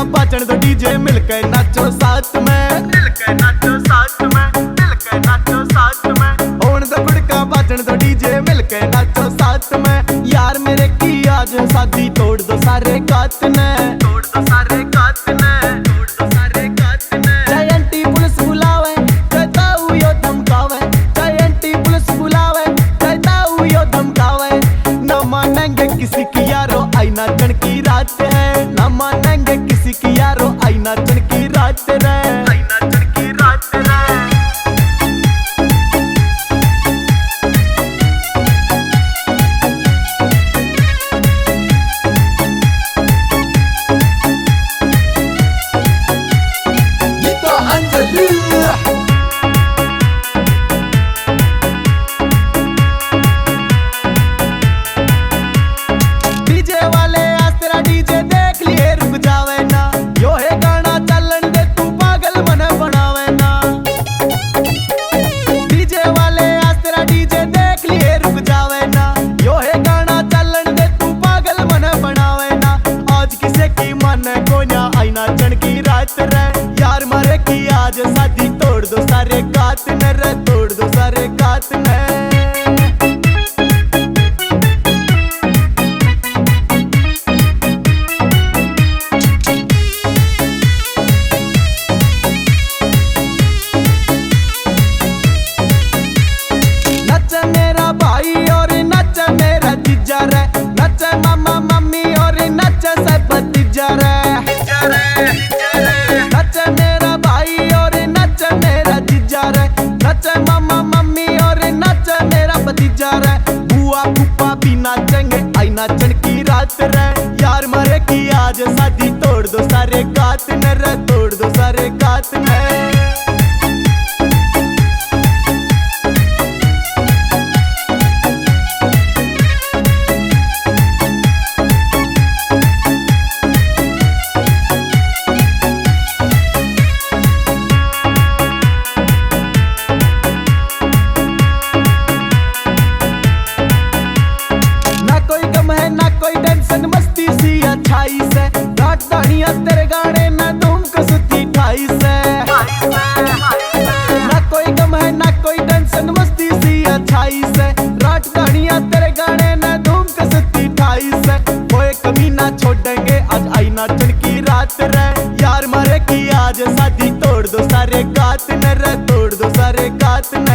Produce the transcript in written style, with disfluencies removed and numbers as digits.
गुड़का बाचन तो डीजे मिलके नाचो साथ में, मिलके नाचो साथ में, मिलके नाचो साथ में। होन तो गुड़का बाचन तो डीजे मिलके नाचो साथ में। यार मेरे की आज शादी तोड़ दो सारे कात ने, तोड़ दो सारे कात ने, तोड़ दो सारे कात ने। चाहे एंटी पुलिस बुलावे चाहे ताऊ यो धमकावे, चाहे एंटी पुलिस बुलावे चाहे ताऊ यो धमकावे। न मानेंगे किसी की यारो आई नाचन की रात है, न मानेंगे किसी की यारो आई नाचन की रात रे, आई नाचन की रात रे। डीजे वाले आज तेरा डीजे देख लिए रुक जावे ना, यो है गाना चलन दे तू पागल मन बनावे ना। डीजे वाले आज तेरा डीजे देख लिए रुक जावे ना, यो है गाना चलन दे तू पागल मन बनावे ना। आज किसे की मन को ना आई नाचन की रात रे, यार मारे की आज शादी तोड़ दो सारे कात ने रे, तोड़ दो सारे कात ने। नचे मामा मम्मी और नचे सब भतीजा रे, नचे मेरा भाई और नचे मेरा जीजा रे, नचे मामा मम्मी और नचे मेरा भतीजा रे। बुआ फूफा भी नाचेंगे आई नाचन की रात रे, यार मारे की आज शादी तोड़ दो सारे कात ने रे, तोड़ दो सारे कात ने। ना कोई टेंशन मस्ती सी अच्छाई से, रात दानिया तेरे गाने ना धूम को सुती ठाई से। ना कोई गम है ना कोई टेंशन मस्ती सी अच्छाई से, रात दानिया तेरे गाने ना धूम को सुती ठाई से। कोई कमी ना छोड़ेंगे आज आई नाचन की रात रे, यार मारे की आज शादी तोड़ दो सारे कात ने रे, तोड़ दो सारे कात ने।